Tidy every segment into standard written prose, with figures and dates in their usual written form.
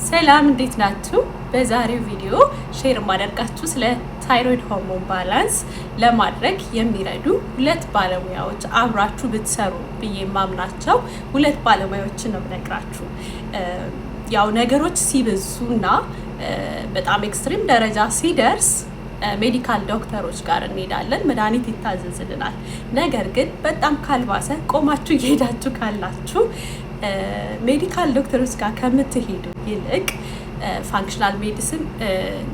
ሰላም እንዴት ናችሁ? በዛሬው ቪዲዮ ሼር ማደርጋችሁ ስለ ታይሮይድ ሆርሞን ባላንስ ለማድረግ የሚረዱ ሁለት ባለሙያዎች አብራችሁ ብትሰሩ ብዬ ማምናቸው ሁለት ባለሙያዎችን ነው የምነግራችሁ። ያው ነገሮች ሲበዙና በጣም ኤክስትሪም ደረጃ ሲደርስ ሜዲካል ዶክተሮች ጋር እንሄዳለን፣ መድኃኒት ይታዘዝልናል። ነገር ግን በጣም ካልባሰ ቆማችሁ እየሄዳችሁ ካላችሁ ሜዲካል ዶክተሮች ጋር ከምትሄዱ ይልቅ ፋንክሽናል ሜዲሲን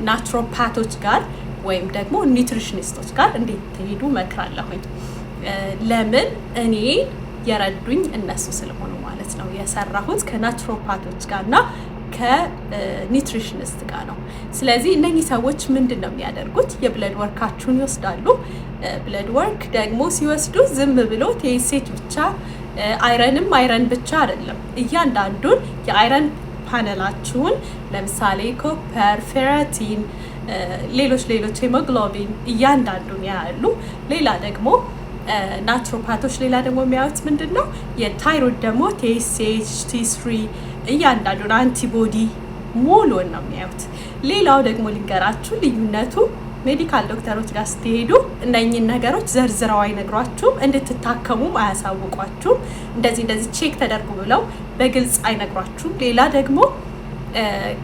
ናቹሮፓቶች ጋር ወይም ደግሞ ኒውትሪሽኒስቶች ጋር እንዴት ትሄዱ መክራለሁኝ። ለምን እኔ የረዱኝ እነሱ ስለሆኑ ማለት ነው። የሰራሁት ከናቹሮፓቶች ጋርና ከኒውትሪሽኒስት ጋር ነው። ስለዚህ እነኚህ ሰዎች ምንድን ነው የሚያደርጉት? የብለድ ወርካችሁን ይወስዳሉ። ብለድ ወርክ ደግሞ ሲወስዱ ዝም ብሎ ቴሴች ብቻ አይረን ብቻ አይደለም። እያንዳንዱን የአይረን ፓነላችሁን ለምሳሌ ኮፐር፣ ፌራቲን፣ ሌሎች ሄሞግሎቢን እያንዳንዱን ያያሉ። ሌላ ደግሞ ናቹሮፓቶች ሌላ ደግሞ የሚያዩት ምንድን ነው? የታይሮይድ ደግሞ ቲኤስኤች፣ ቲ3 እያንዳንዱን አንቲቦዲ ሙሉን ነው የሚያዩት። ሌላው ደግሞ ልንገራችሁ ልዩነቱ ሜዲካል ዶክተሮች ጋር ስትሄዱ እነኝን ነገሮች ዘርዝረው አይነግሯችሁም፣ እንድትታከሙም አያሳውቋችሁም። እንደዚህ ቼክ ተደርጉ ብለው በግልጽ አይነግሯችሁም። ሌላ ደግሞ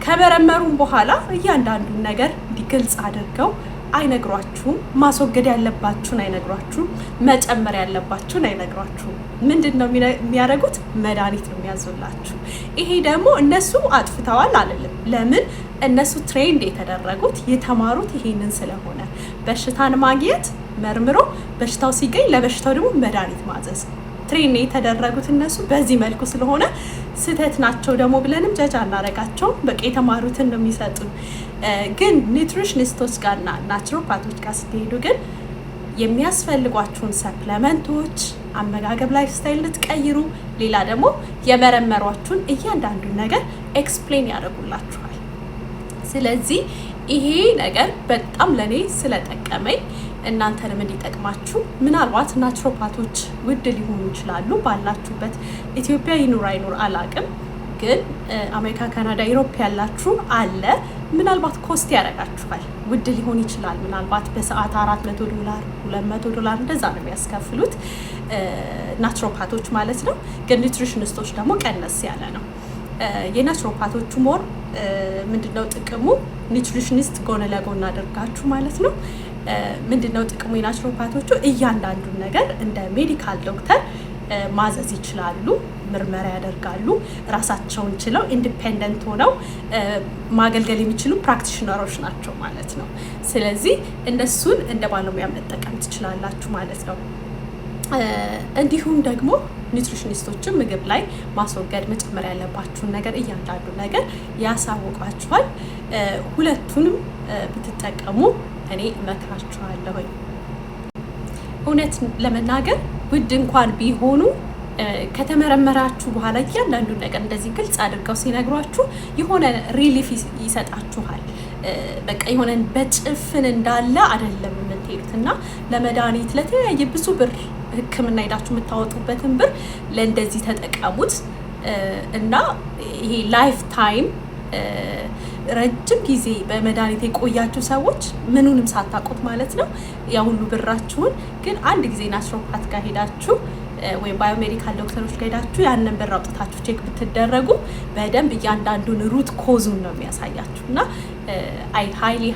ከመረመሩም በኋላ እያንዳንዱን ነገር ግልጽ አድርገው አይነግሯችሁም። ማስወገድ ያለባችሁን አይነግሯችሁም፣ መጨመር ያለባችሁን አይነግሯችሁም። ምንድን ነው የሚያደርጉት? መድኃኒት ነው የሚያዙላችሁ። ይሄ ደግሞ እነሱ አጥፍተዋል አይደለም። ለምን? እነሱ ትሬንድ የተደረጉት የተማሩት ይሄንን ስለሆነ በሽታን ማግኘት መርምሮ በሽታው ሲገኝ ለበሽታው ደግሞ መድኃኒት ማዘዝ ትሬንድ የተደረጉት እነሱ በዚህ መልኩ ስለሆነ ስህተት ናቸው ደግሞ ብለንም ጀጅ አናረጋቸውም። በቃ የተማሩትን ነው የሚሰጡን። ግን ኒውትሪሽኒስቶች ጋርና ናቹሮፓቶች ጋር ስትሄዱ ግን የሚያስፈልጓችሁን ሰፕለመንቶች፣ አመጋገብ ላይፍ ስታይል ልትቀይሩ፣ ሌላ ደግሞ የመረመሯችሁን እያንዳንዱን ነገር ኤክስፕሌን ያደርጉላችኋል። ስለዚህ ይሄ ነገር በጣም ለኔ ስለጠቀመኝ እናንተንም እንዲጠቅማችሁ ምናልባት ናቹሮፓቶች ውድ ሊሆኑ ይችላሉ ባላችሁበት። ኢትዮጵያ ይኑር አይኑር አላቅም፣ ግን አሜሪካ፣ ካናዳ፣ ኢሮፕ ያላችሁ አለ። ምናልባት ኮስት ያደርጋችኋል፣ ውድ ሊሆን ይችላል። ምናልባት በሰዓት $400 $200 እንደዛ ነው የሚያስከፍሉት ናቹሮፓቶች ማለት ነው። ግን ኒውትሪሽኒስቶች ደግሞ ቀነስ ያለ ነው። የናቹሮፓቶቹ ሞር ምንድነው ጥቅሙ? ኒውትሪሽኒስት ጎን ለጎን አድርጋችሁ ማለት ነው። ምንድነው ጥቅሙ? የናቹሮፓቶቹ እያንዳንዱን ነገር እንደ ሜዲካል ዶክተር ማዘዝ ይችላሉ፣ ምርመራ ያደርጋሉ። ራሳቸውን ችለው ኢንዲፔንደንት ሆነው ማገልገል የሚችሉ ፕራክቲሽነሮች ናቸው ማለት ነው። ስለዚህ እነሱን እንደ ባለሙያ መጠቀም ትችላላችሁ ማለት ነው። እንዲሁም ደግሞ ኒውትሪሽኒስቶችን ምግብ ላይ ማስወገድ መጨመር ያለባችሁን ነገር እያንዳንዱ ነገር ያሳውቃችኋል። ሁለቱንም ብትጠቀሙ እኔ እመክራችኋለሁኝ። እውነት ለመናገር ውድ እንኳን ቢሆኑ ከተመረመራችሁ በኋላ እያንዳንዱን ነገር እንደዚህ ግልጽ አድርገው ሲነግሯችሁ የሆነ ሪሊፍ ይሰጣችኋል። በቃ የሆነ በጭፍን እንዳለ አይደለም የምትሄዱት እና ለመድኃኒት ለተለያየ ብዙ ብር ሕክምና ሄዳችሁ የምታወጡበትን ብር ለእንደዚህ ተጠቀሙት እና ይሄ ላይፍ ታይም ረጅም ጊዜ በመድኃኒት የቆያችሁ ሰዎች ምኑንም ሳታውቁት ማለት ነው ያ ሁሉ ብራችሁን ግን አንድ ጊዜ ናቹሮፓት ጋር ሄዳችሁ ወይም ባዮሜዲካል ዶክተሮች ጋር ሄዳችሁ ያንን ብር አውጥታችሁ ቼክ ብትደረጉ በደንብ እያንዳንዱን ሩት ኮዙን ነው የሚያሳያችሁ እና አይ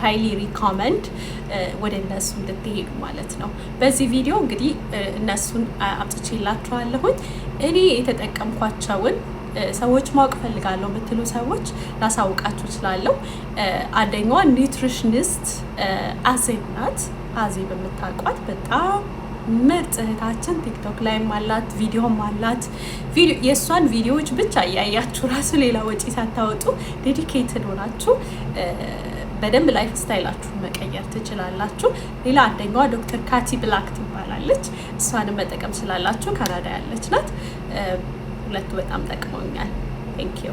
ሃይሊ ሪኮመንድ ወደ እነሱ እንድትሄዱ ማለት ነው። በዚህ ቪዲዮ እንግዲህ እነሱን አምጥቼላችኋለሁኝ። እኔ የተጠቀምኳቸውን ሰዎች ማወቅ ፈልጋለሁ የምትሉ ሰዎች ላሳውቃችሁ እችላለሁ። አንደኛዋ ኒውትሪሽኒስት አዜብ ናት። አዜብ የምታውቋት በጣም ምርጥ እህታችን ቲክቶክ ላይም አላት፣ ቪዲዮም አላት። የእሷን ቪዲዮዎች ብቻ እያያችሁ ራሱ ሌላ ወጪ ሳታወጡ ዴዲኬትድ ሆናችሁ በደንብ ላይፍ ስታይላችሁን መቀየር ትችላላችሁ። ሌላ አንደኛዋ ዶክተር ካቲ ብላክ ትባላለች። እሷንም መጠቀም ስላላችሁ ካናዳ ያለች ናት። ሁለቱ በጣም ጠቅመውኛል። ቴንክ ዩ